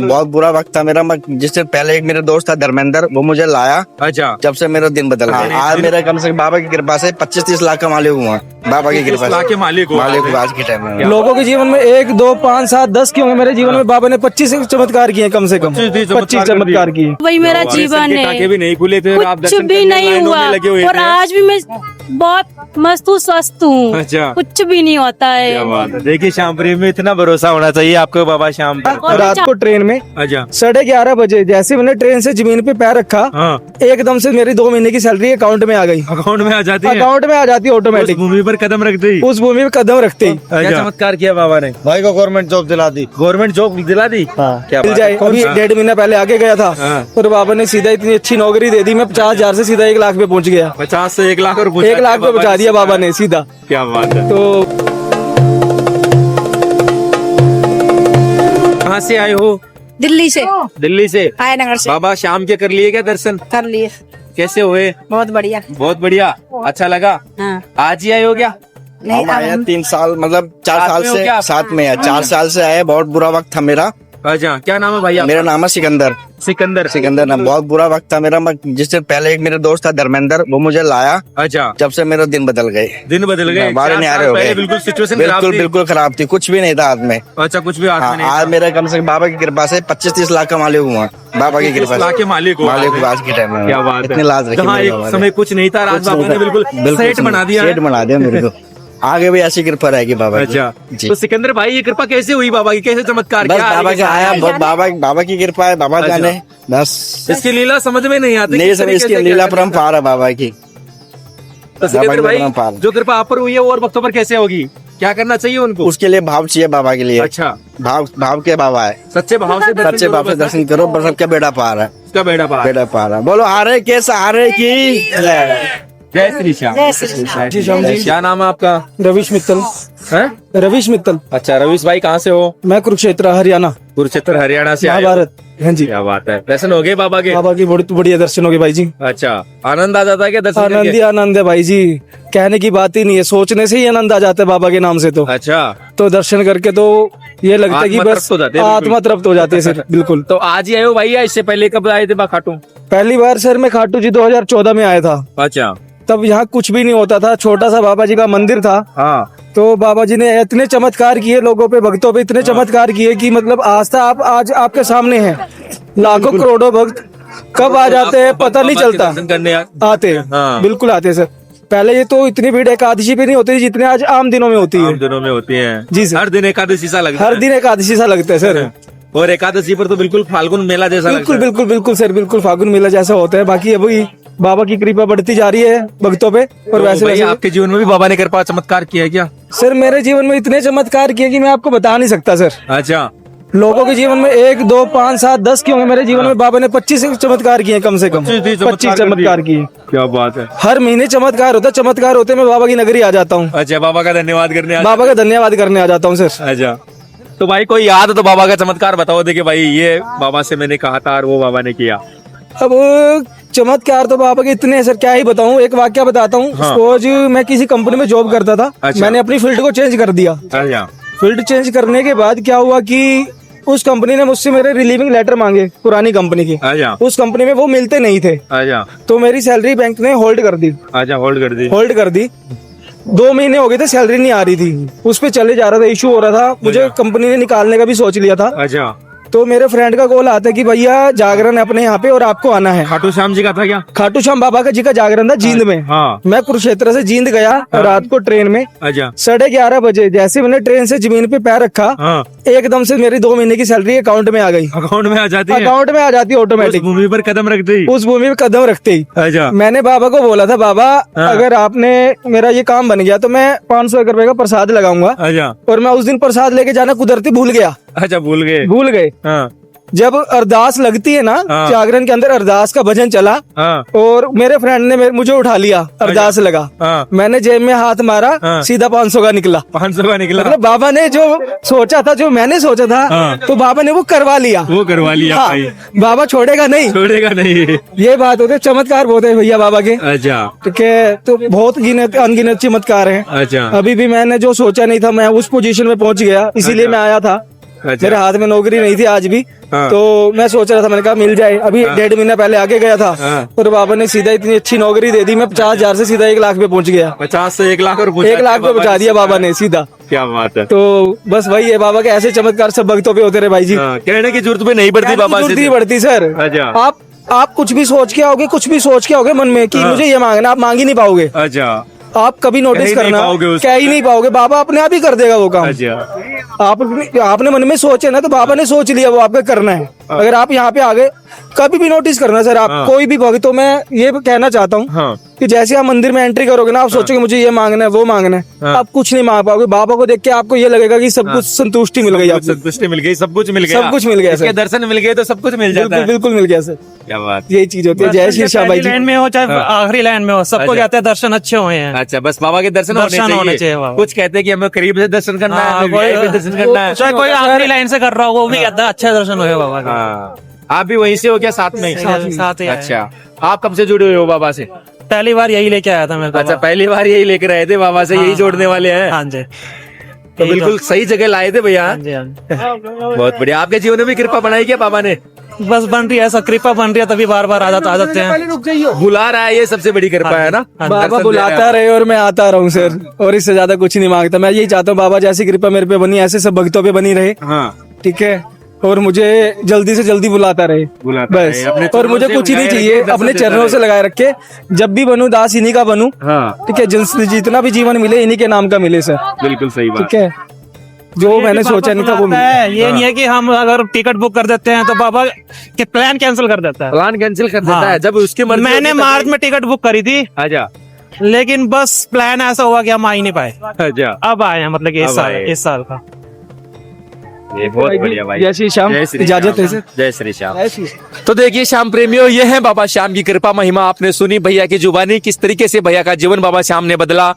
बहुत बुरा वक्त था मेरा। जिससे पहले एक मेरा दोस्त था धर्मेंद्र, वो मुझे लाया। अच्छा, जब से मेरा दिन बदल गया। आज मेरा कम से कम बाबा की कृपा से 25-30 लाख का मालिक हुआ। बाबा की कृपा लाख के से मालिक हो मालिक हुआ आज के टाइम में। लोगों के जीवन में 1, 2, 5, 7, 10 क्यों है, मेरे जीवन में बाबा ने 25 चमत्कार किए, कम से कम 25 चमत्कार किए। वही मेरा जीवन है, टाके भी नहीं खुले थे, आप कुछ दर्शन भी करने नहीं लाइनों हुआ में लगे हुए और थे। आज भी मैं बहुत मस्त हूँ, स्वस्थ हूँ। अच्छा, कुछ भी नहीं होता क्या है। बात है। देखिए श्याम प्रेम में इतना भरोसा होना चाहिए आपको बाबा श्याम पर। और रात को ट्रेन में अच्छा, 11:30 बजे जैसे मैंने ट्रेन से जमीन पे पैर रखा, हाँ, एकदम से मेरी 2 महीने की सैलरी अकाउंट में आ गई। अकाउंट में आ जाती है, अकाउंट में आ जाती है उस ऑटोमेटिक, भूमि पर कदम रखते ही। उस भूमि में कदम रखते ही। क्या चमत्कार किया बाबा ने? भाई को गवर्नमेंट जॉब दिला दी। गवर्नमेंट जॉब दिला दी। क्या मिल बात जाए। है। अभी हाँ। 1.5 महीना पहले आगे गया था हाँ। और बाबा ने सीधा इतनी अच्छी नौकरी दे दी, मैं 50,000 से सीधा 1 लाख पे पहुंच गया। 50 से 1 लाख और 1 लाख पे पहुंचा दिया बाबा ने सीधा। क्या बात है। तो कहाँ से आए हो? दिल्ली से, दिल्ली से। आए नगर से बाबा श्याम के कर लिए क्या दर्शन? कर लिए। कैसे हुए? बहुत बढ़िया। बहुत बढ़िया, अच्छा लगा। हाँ, आज ही आए हो क्या? नहीं हम आए अब 3 साल, मतलब 4 साथ साल में हो से क्या आप? साथ में है। 4 साल से आए। बहुत बुरा वक्त था मेरा। अच्छा, क्या नाम है भैया? मेरा नाम है सिकंदर। सिकंदर। नाम। बहुत बुरा वक्त था मेरा। जिससे पहले एक मेरा दोस्त था धर्मेंद्र, वो मुझे लाया। अच्छा, जब से मेरा दिन बदल गए। दिन बदल गए। बाहर 4 नहीं आ साल रहे हो पहले गए। बिल्कुल सिचुएशन खराब बिल्कुल थी। बिल्कुल खराब थी, कुछ भी नहीं था हाथ में। अच्छा, कुछ भी हाथ में नहीं आज मेरा कम से कम बाबा की कृपा से 25-30 लाख का मालिक हुआ। बाबा की कृपा 30 लाख के से मालिक हो। मालिक हुआ आज के टाइम में। क्या बात है। इतनी लाज रखी जहाँ मेरे एक बाबा ने। समय कुछ नहीं था, आज बाबा ने बिल्कुल सेट बना दिया है। सेट बना दिया मेरे को। आगे भी ऐसी कृपा रहेगी बाबा की। अच्छा, जी। तो सिकंदर भाई ये कृपा कैसे हुई बाबा की? कैसे चमत्कार बस क्या बाबा का आया, बाबा की कृपा है। बाबा जाने बस। इसकी लीला समझ में नहीं आती। नहीं किस समझ, तरीके इसकी से लीला क्या परम्पार है बाबा की। तो सिकंदर बाबा की भाई परम्पार। जो कृपा आप पर हुई है वो और भक्तों पर कैसे होगी? क्या करना चाहिए उनको? उसके लिए भाव चाहिए बाबा के लिए। अच्छा, भाव के बाबा है। सच्चे भाव से दर्शन सच्चे करो भाव से बस। दर्शन करो, बस सबका बेड़ा पार है। उसका बेड़ा पार। बेड़ा पार है। बोलो हारे के सहारे की जय। जय श्री श्याम। जय श्री श्याम। जी श्याम जी। क्या नाम है आपका? रविश मित्तल। हैं? रविश मित्तल। अच्छा, रवीश भाई कहाँ से हो? मैं कुरुक्षेत्र हरियाणा, कुरुक्षेत्र हरियाणा से आए हो? महाभारत। हाँ जी, क्या बात है। दर्शन हो गए बाबा के? बाबा की बहुत बढ़िया दर्शन हो गए भाई जी। अच्छा, आनंद आ जाता है क्या दर्शन आनंद करके? ही आनंद है भाई जी, कहने की बात ही नहीं है। सोचने से ही आनंद आ जाता है बाबा के नाम से। अच्छा, तो दर्शन करके तो ये लगता है कि आत्मा बस तृप्त हो जाती है, बिल्कुल। आत्मा तृप्त हो जाती है सर। बिल्कुल। तो आज ही आए हो भाई या इससे पहले कब आए थे खाटू? पहली बार सर मैं खाटू जी 2014 में आया था। अच्छा, तब यहाँ कुछ भी नहीं होता था, छोटा सा बाबा जी का मंदिर था। हाँ, तो बाबा जी ने इतने चमत्कार किए लोगों पे, भक्तों पे इतने चमत्कार किए कि मतलब आस्था आप आज आपके सामने है। लाखों करोड़ों भक्त कब आ जाते हैं पता नहीं बाबा के चलता, दर्शन करने आते हैं। हाँ। बिल्कुल आते हैं सर। पहले ये तो इतनी भीड़ एकादशी पे नहीं होती थी जितने आज आम दिनों में होती है। आम दिनों में होती है जी सर। हर दिन एकादशी सा लगता हर है। दिन एकादशी सा लगता है सर। और एकादशी पर तो बिल्कुल फाल्गुन मेला जैसा लगता बिल्कुल है। बिल्कुल बिल्कुल सर, बिल्कुल फागुन मेला जैसा होता है। बाकी अभी बाबा की कृपा बढ़ती जा रही है भक्तों पे। और तो वैसे भाई वैसे आपके जीवन में भी बाबा ने कृपा चमत्कार किया है क्या? सर मेरे जीवन में इतने चमत्कार किए कि मैं आपको बता नहीं सकता सर। अच्छा, लोगों के जीवन में 1, 2, 5, 7, 10 क्यों है, मेरे जीवन में बाबा ने 25 चमत्कार किए, कम से कम 25 चमत्कार किए। क्या बात है। हर महीने चमत्कार होता है। चमत्कार होते मैं बाबा की नगरी आ जाता हूँ, अच्छा, बाबा का धन्यवाद करने बाबा का धन्यवाद करने आ जाता हूँ सर। अच्छा, तो भाई कोई याद तो बाबा का चमत्कार बताओ। देखिए भाई ये बाबा से मैंने कहा था और वो बाबा ने किया। अब चमत्कार तो बाबा के इतने हैं सर, क्या ही बताऊं। एक वाक्य बताता हूँ। हाँ। सपोज मैं किसी कंपनी में जॉब करता था। अच्छा। मैंने अपनी फील्ड को चेंज कर दिया। अच्छा, फील्ड चेंज करने के बाद क्या हुआ कि उस कंपनी ने मुझसे मेरे रिलीविंग लेटर मांगे पुरानी कंपनी के। अच्छा, उस कंपनी में वो मिलते नहीं थे, अच्छा, तो मेरी सैलरी बैंक ने होल्ड कर दी। अच्छा, होल्ड कर दी। होल्ड कर दी। 2 महीने हो गए थे, सैलरी नहीं आ रही थी। उस पे चले जा रहा था, इशू हो रहा था। मुझे कंपनी ने निकालने का भी सोच लिया था। अच्छा, तो मेरे फ्रेंड का कॉल आता कि भैया जागरण है अपने यहाँ पे और आपको आना है। खाटू श्याम जी का था क्या? खाटू श्याम बाबा का जी का जागरण था जींद में। हाँ, मैं कुरुक्षेत्र से जींद गया रात को ट्रेन में। अच्छा, 11:30 बजे जैसे मैंने ट्रेन से जमीन पे पैर रखा, हाँ, एकदम से मेरी 2 महीने की सैलरी अकाउंट में आ गई। अकाउंट में आ जाती है, अकाउंट में आ जाती है उस ऑटोमेटिक, भूमि पर कदम रखते ही। उस भूमि में कदम रखते ही। अच्छा, मैंने बाबा को बोला था, बाबा हाँ। अगर आपने मेरा ये काम बन गया तो मैं 501 रुपए का प्रसाद लगाऊंगा। अच्छा, और मैं उस दिन प्रसाद लेके जाना कुदरती भूल गया। अच्छा, भूल गए। हाँ, जब अरदास लगती है ना, हाँ। जागरण के अंदर अरदास का भजन चला हाँ, और मेरे फ्रेंड ने मुझे उठा लिया, अरदास लगा। हाँ, मैंने जेब में हाथ मारा, हाँ। सीधा 500 का निकला। 500 का निकला। मतलब बाबा ने जो सोचा था, जो मैंने सोचा था, हाँ। तो बाबा ने वो करवा लिया। वो करवा लिया हाँ, भाई, बाबा छोड़ेगा नहीं, छोड़ेगा नहीं। ये बात होती है। चमत्कार बहुत है भैया बाबा के। अच्छा, ठीक है, तो बहुत गिनत अनगिनत चमत्कार हैं। अच्छा, अभी भी मैंने जो सोचा नहीं था मैं उस पोजीशन में पहुंच गया, इसीलिए मैं आया था। मेरे हाथ में नौकरी नहीं थी आज भी। हाँ। तो मैं सोच रहा था, मैंने कहा मिल जाए, अभी 1.5 महीना पहले आगे गया था और बाबा ने सीधा इतनी अच्छी नौकरी दे दी, मैं 50,000 से सीधा 1 लाख पे पहुंच गया। 50 से 1 लाख और 1 लाख पे पहुंचा दिया बाबा ने सीधा। क्या बात है। तो बस वही है, बाबा के ऐसे चमत्कार सब भक्तों पे होते रहे भाई जी। हाँ, कहने की जरूरत भी नहीं पड़ती बाबा से। जरूरत नहीं पड़ती सर। अच्छा। आप कुछ भी सोच के आओगे, कुछ भी सोच के आओगे मन में कि मुझे ये मांगना, आप मांग ही नहीं पाओगे। अच्छा। आप कभी नोटिस करना, कह ही नहीं पाओगे, बाबा अपने आप ही कर देगा वो काम। अच्छा। आपने मन में सोचे ना, तो बाबा ने सोच लिया वो आपको करना है। अगर आप यहाँ पे आ गए, कभी भी नोटिस करना सर, आप कोई भी भक्त, तो मैं ये कहना चाहता हूँ हाँ। कि जैसे आप मंदिर में एंट्री करोगे ना, आप सोचोगे मुझे ये मांगना है, वो मांगना है, आप कुछ नहीं मांग पाओगे। बाबा को देख के आपको ये लगेगा कि सब कुछ संतुष्टि मिल गई, आपको संतुष्टि मिल गई, सब कुछ मिल गया, सब कुछ मिल गया सर। दर्शन मिल गए तो सब कुछ मिल जाता है। बिल्कुल मिल गया सर। क्या बात। यही चीज होती है। जय श्री श्याम भाई जी। लाइन में हो चाहे आखिरी लाइन में हो, सबको कहते हैं दर्शन अच्छे हुए हैं। अच्छा, बस बाबा के दर्शन होने चाहिए। बाबा। कुछ कहते हैं कि हमें करीब से दर्शन करना है, हमें कोई- VIP दर्शन करना है। चाहे कोई आखिरी लाइन से कर रहा हो, वो भी कहता है अच्छे दर्शन हुए बाबा के। हाँ। आप भी वहीं से हो क्या, साथ में? साथ ही आए। अच्छा। आप कब से जुड़े हुए हो बाबा से? पहली बार यही लेके आया था मैं। अच्छा, पहली बार यही लेकर आए थे बाबा से, यही जोड़ने वाले हैं। हाँ जी। तो बिल्कुल सही जगह लाए थे भैया। हाँ जी, हाँ जी। बहुत बढ़िया। आपके जीवन में भी कृपा बनाई क्या बाबा ने? बस बन रही है, सब कृपा बन रही है, तभी बार बार आ जाते हैं। बुला रहा है, ये सबसे बड़ी कृपा है ना। बाबा दर्शन दे बुलाता रहा है। रहे और मैं आता रहूं सर, और इससे ज्यादा कुछ नहीं मांगता। मैं यही चाहता हूँ बाबा जैसी कृपा मेरे पे बनी, ऐसे सब भक्तों पे बनी रहे। हाँ। ठीक है, और मुझे जल्दी से जल्दी बुलाता रहे बुलाता बस। रहे, अपने और मुझे चरणों से कुछ ही नहीं लगाए चाहिए, रखे, अपने दर्शन देता चरणों से रहे। लगाए रखे। जब भी बनूं दास इन्हीं का बनूं। हाँ। ठीक है, जितना भी जीवन मिले इन्हीं के नाम का मिले सर। बिल्कुल सही बात। ठीक है, जो मैंने सोचा नहीं था वो मिला। ये नहीं है कि हम अगर टिकट बुक कर देते हैं तो बाबा के प्लान कैंसिल कर देता है। प्लान कैंसिल कर देता है जब उसकी मर्जी मैंने होती है मार्च में टिकट बुक करी थी, अच्छा। लेकिन बस प्लान ऐसा हुआ कि हम आ ही नहीं पाए। अच्छा। अब आए हैं, मतलब कि अब आए। इस साल का। ये बहुत बढ़िया भाई। जय श्री श्याम। जय श्री इजाजत है श्याम। सर। जय श्री श्याम। जय श्री तो देखिए श्याम प्रेमियों, ये है बाबा श्याम की कृपा महिमा। आपने सुनी भैया की जुबानी, किस तरीके से भैया का जीवन बाबा श्याम ने बदला,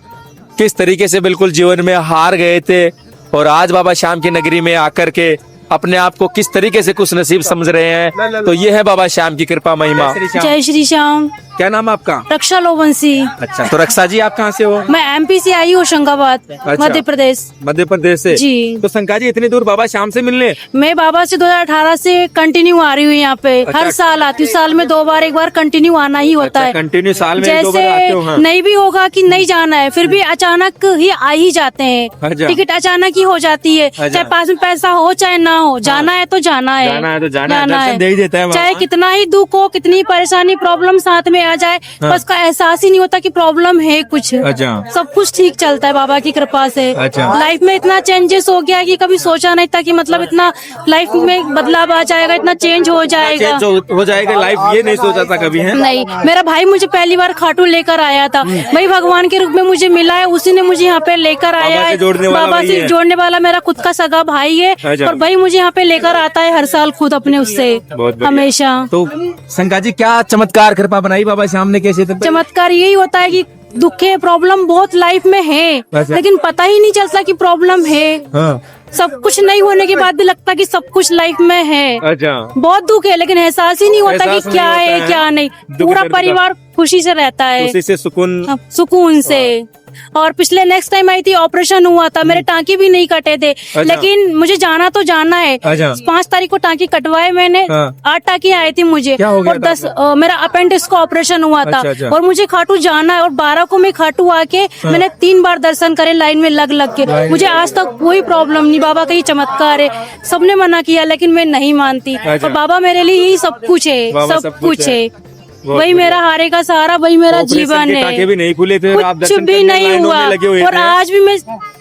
किस तरीके से बिल्कुल जीवन में हार गए थे और आज बाबा श्याम की नगरी में आकर के अपने आप को किस तरीके से खुश नसीब समझ रहे हैं। तो ये है बाबा श्याम की कृपा महिमा। जय श्री श्याम। क्या नाम है आपका? रक्षा लोबंसी। अच्छा, तो रक्षा जी आप कहाँ से हो? मैं MP से आई हूँ, होशंगाबाद, मध्य प्रदेश। मध्य प्रदेश से। जी। तो शंका जी इतनी दूर बाबा श्याम से मिलने? मैं बाबा से 2018 से कंटिन्यू आ रही हूँ यहाँ पे। हर साल आती हूँ, साल में 2 बार 1 बार कंटिन्यू आना ही होता है। कंटिन्यू साल में 2 बार आते हो? हाँ। जैसे नहीं भी होगा कि नहीं जाना है, फिर भी अचानक ही आ ही जाते हैं। अच्छा। टिकट अचानक ही हो जाती है, चाहे पास में पैसा हो चाहे ना हो, जाना है तो जाना है। जाना है तो जाना है, दर्शन दे ही देता है बाबा। चाहे कितना ही दुख हो, कितनी परेशानी प्रॉब्लम साथ में आ जाए, बस का एहसास ही नहीं होता कि प्रॉब्लम है कुछ। अच्छा। सब कुछ ठीक चलता है बाबा की कृपा से। अच्छा। लाइफ में इतना चेंजेस हो गया कि कभी सोचा नहीं था कि मतलब इतना लाइफ में बदलाव आ जाएगा, इतना चेंज हो जाएगा। चेंज हो जाएगा लाइफ, ये नहीं सोचा था कभी है? नहीं, मेरा भाई मुझे पहली बार खाटू लेकर आया था। वही भगवान के रूप में मुझे मिला है, उसी ने मुझे यहाँ पे लेकर आया है। बाबा से जोड़ने वाला मेरा खुद का सगा भाई है। अच्छा। और भाई मुझे यहाँ पे लेकर आता है हर साल खुद अपने उससे, बहुत बढ़िया। हमेशा। तो शंका जी क्या चमत्कार कृपा बनाई बाबा श्याम ने, कैसे? चमत्कार यही होता है कि दुखे प्रॉब्लम बहुत लाइफ में है, अच्छा। लेकिन पता ही नहीं चलता कि प्रॉब्लम है। हाँ। सब कुछ नहीं होने के बाद भी लगता कि सब कुछ लाइफ में है। अच्छा। बहुत दुख है, लेकिन एहसास ही नहीं होता कि एहसास क्या नहीं होता है है। क्या नहीं। दुख पूरा दर्द का। परिवार खुशी से रहता है, उसी से सुकून। सुकून से। और पिछले नेक्स्ट टाइम आई थी, ऑपरेशन हुआ था, मेरे टांके भी नहीं कटे थे, लेकिन मुझे जाना तो जाना है। अच्छा। 5 तारीख को टांके कटवाए मैंने। हाँ। 8 टांके आई थी मुझे। क्या हो गया और था 10 मेरा अपेंडिक्स का ऑपरेशन हुआ था। अच्छा, अच्छा। और मुझे खाटू जाना है, और 12 को मैं खाटू आके मैंने 3 बार दर्शन करे लाइन में लग लग के। मुझे आज तक कोई प्रॉब्लम नहीं। बाबा का ही चमत्कार है। सबने मना किया लेकिन मैं नहीं मानती। अच्छा। और बाबा मेरे लिए यही सब कुछ है, बाबा सब कुछ है। बहुत वही मेरा हारे का सहारा, वही मेरा ऑपरेशन जीवन के है। टाँके भी नहीं खुले थे और आप कुछ दर्शन भी करने नहीं लाइनों हुआ, में लगे हुए और थे। आज भी मैं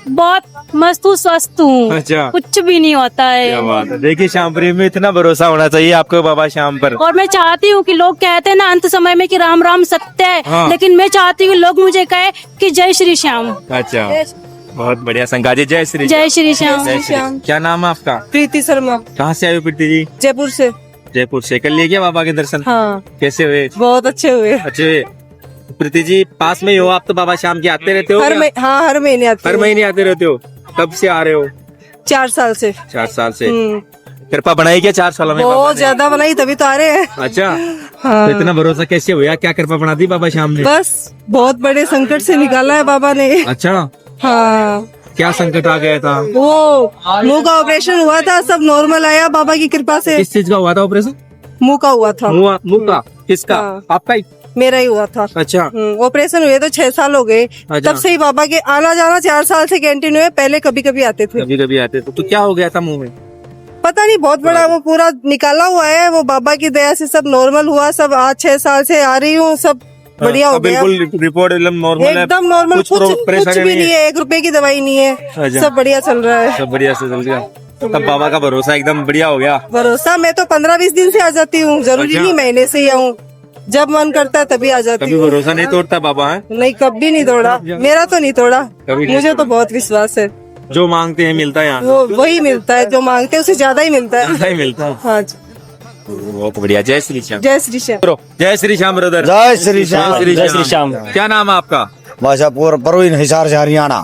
बहुत मस्त हूँ, स्वस्थ हूँ। अच्छा। कुछ भी नहीं होता क्या है। बात है। देखिए श्याम प्रेम में इतना भरोसा होना चाहिए आपको बाबा श्याम पर। और मैं चाहती हूँ कि लोग कहते हैं ना अंत समय में कि राम राम सत्य है, हाँ। लेकिन मैं चाहती हूँ लोग मुझे कहे कि जय श्री श्याम। अच्छा, बहुत बढ़िया शंका जी। जय श्री जय श्री श्याम। जय श्री। क्या नाम है आपका? प्रीति शर्मा, कहाँ से आए हो प्रीति जी? जयपुर से। जयपुर से। कर लिए क्या बाबा के दर्शन? हाँ, कैसे हुए? बहुत अच्छे हुए। अच्छे हुए। प्रीति जी पास में ही हो आप तो बाबा श्याम के आते रहते हो क्या? हर महीने आते हर हैं। महीने आते रहते हो? कब से आ रहे हो? 4 साल से। 4 साल से। कृपा बनाई क्या 4 सालों में बाबा बहुत ने? ज्यादा बनाई, तभी तो आ रहे हैं। अच्छा। हाँ। तो इतना भरोसा कैसे हुआ? क्या कृपा बना दी बाबा श्याम ने? बस बहुत बड़े संकट से निकाला है बाबा ने। अच्छा। हाँ, क्या संकट आ गया था? वो मुंह का ऑपरेशन हुआ था, सब नॉर्मल आया बाबा की कृपा से। किस चीज का हुआ था ऑपरेशन? मुंह का हुआ था, मुंह का? किसका? हाँ। आपका ही? मेरा ही हुआ था। अच्छा। ऑपरेशन हुए तो 6 साल हो गए। अच्छा। तब से ही बाबा के आना जाना 4 साल से कंटिन्यू है। पहले कभी कभी आते थे, कभी कभी आते तो क्या हो गया था मुंह में? पता नहीं, बहुत बड़ा वो पूरा निकाला हुआ है। वो बाबा की दया से सब नॉर्मल हुआ। सब आज 6 साल से आ रही हूँ, सब बढ़िया हो गया, बिल्कुल रिपोर्ट एकदम नॉर्मल है, एकदम नॉर्मल। कुछ भी नहीं है, 1 रुपए की दवाई नहीं है, अच्छा। सब बढ़िया चल रहा है। सब बढ़िया से चल गया। तब बाबा का भरोसा एकदम बढ़िया हो गया। भरोसा, मैं तो 15-20 दिन से आ जाती हूँ, जरूरी अच्छा। नहीं महीने से ही आऊँ, जब मन करता है तभी आ जाती कभी हूँ। भरोसा नहीं तोड़ता बाबा है? नहीं, कभी नहीं तोड़ा, मेरा तो नहीं तोड़ा। कभी नहीं मुझे तो बहुत विश्वास है, जो मांगते हैं मिलता है यहाँ। वो वही मिलता है, जो मांगते हैं उससे ज्यादा ही मिलता है। ऐसा ही मिलता है। हाँ जी। बहुत बढ़िया। जय श्री श्याम। जय श्री श्याम। जय श्री श्याम ब्रदर। जय श्री श्याम। जय श्री श्याम। क्या नाम है आपका? भाषापुर परवीन हिसार से हरियाणा।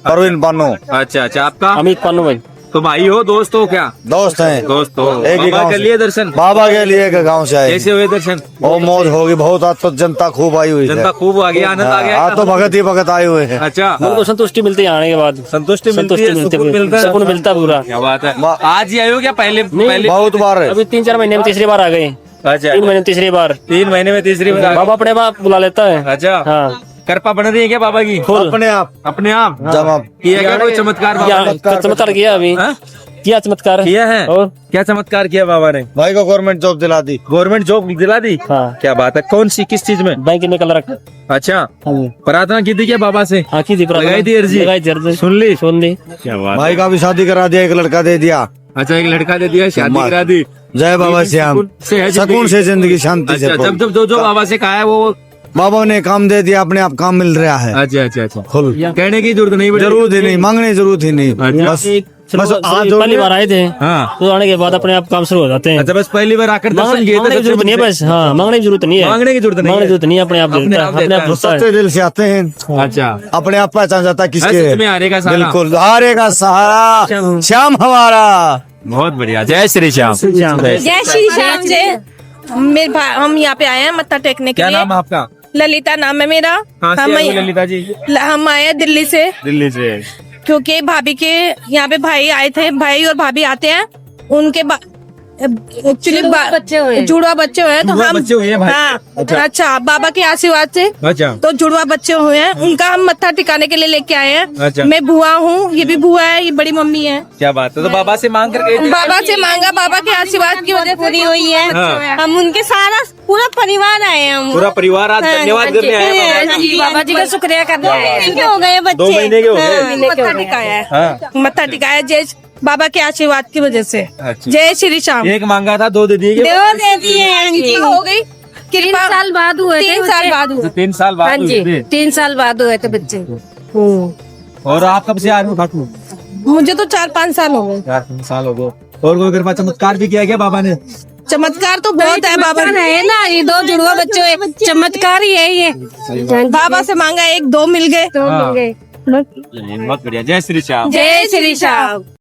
परवीन पन्नू अच्छा अच्छा। आपका? अमित पन्नू भाई। तो भाई हो, दोस्त हो क्या? दोस्त हैं। दोस्त हो। एक ही बाबा गांव के से। लिए दर्शन? बाबा के लिए के गांव से आए। कैसे हुए दर्शन? बहुत मौज होगी, बहुत आज तो जनता खूब आई हुई है। जनता खूब आ गया, आनंद आ गया? आज तो भगत ही भगत आए हुए हैं। अच्छा। मन को संतुष्टि मिलती है आने के बाद। संतुष्टि मिलती है, सुकून मिलता है। सुकून मिलता है पूरा। क्या बात है। आज ही आए हो क्या? पहले बहुत बार है। अभी 3-4 महीने में तीसरी बार आ गए। अच्छा। 3 महीने में तीसरी बार। 3 महीने में तीसरी बार? बाबा अपने आप बुला लेता है। अच्छा। हाँ, कृपा बन रही है क्या बाबा की? अपने आप अपने आप जब आप किया क्या कोई चमत्कार बाबा ने? चमत्कार किया अभी। हाँ? किया चमत्कार किया है। और क्या चमत्कार किया बाबा ने? भाई को गवर्नमेंट जॉब दिला दी। गवर्नमेंट जॉब दिला दी? हाँ, क्या बात है। कौन सी, किस चीज में? बैंक में कल रखा। अच्छा। प्रार्थना की थी क्या बाबा से? हाँ, की थी प्रार्थना। लगाई थी अर्जी? लगाई थी अर्जी। सुन ली? सुन ली। क्या बात। भाई का भी शादी करा दिया, एक लड़का दे दिया। अच्छा, एक लड़का दे दिया, शादी करा दी। जय बाबा श्याम। से है जिंदगी। सुकून से जिंदगी, शांति से। अच्छा, जब जो बाबा से कहा है वो बाबा ने काम दे दिया, अपने आप काम मिल रहा है। अच्छा अच्छा अच्छा। खुल कहने की जरूरत नहीं पड़ी? जरूरत ही नहीं, मांगने की जरूरत ही नहीं। अच्छा। बस बस आज पहली बार आए थे, हाँ। तो आने के बाद अपने आप काम शुरू हो जाते हैं। अच्छा, बस पहली बार आकर दर्शन किए मांगने की जरूरत नहीं है, बस हाँ, मांगने की जरूरत नहीं है। मांगने की जरूरत नहीं है। मांगने की जरूरत नहीं है, अपने आप अपने देता आप है, अपने देता आप है। होता है। सच्चे दिल से आते हैं, अच्छा। अपने आप पहचान जाता है किसके सच में हारे का सहारा। बिल्कुल हारे का सहारा श्याम हमारा। बहुत बढ़िया। जय श्री श्याम। जय श्री श्याम। जय हम यहाँ पे आए हैं मत्था टेकने के क्या लिए। नाम है आपका? ललिता नाम है मेरा। कहाँ से हम आए हो ललिता जी? हम आए हैं दिल्ली से, दिल्ली से। क्योंकि भाभी के यहाँ पे भाई आए थे, भाई और भाभी आते हैं। उनके एक्चुअली जुड़वा बच्चे हुए हैं, तो जुड़वा हम बच्चे हुए हैं भाई? हाँ। अच्छा, बाबा के आशीर्वाद से अच्छा। तो जुड़वा बच्चे हुए हैं, उनका हम मत्था टिकाने के लिए लेके आए हैं। अच्छा। मैं बुआ हूँ, ये भी बुआ है, ये बड़ी मम्मी है। क्या बात है। तो बाबा से मांग कर गए थे? बाबा से मांगा, बाबा के आशीर्वाद की वजह पूरी हुई है। हाँ। हम उनके सारा पूरा परिवार आए हैं हम। पूरा परिवार आज धन्यवाद करने आया है बाबा जी। बाबा जी का शुक्रिया करते हैं। हो गए बच्चे 2 महीने के हो गए। हाँ, मत्था टिकाया है। हाँ। मत्था टिकाया जय बाबा के आशीर्वाद की वजह से। अच्छा। जय श्री श्याम। एक मांगा था, 2 दे दिए? दे दिए, हो गई। 3 साल बाद हुए थे 3 साल बाद हुआ। 3 साल बाद हुए थे। 3 साल बाद हुए थे बच्चे। और आप कब से आ रहे हो खाटू? मुझे तो 4-5 साल हो गए। 4 साल हो गए। और कोई कृपा चमत्कार भी किया क्या बाबा ने? चमत्कार तो बहुत है बाबा ने। है ना, ये 2 जुड़वा बच्चे चमत्कार ही है ये। बाबा से मांगा 1-2 मिल गए। बहुत बढ़िया। जय श्री श्याम। जय श्री श्याम।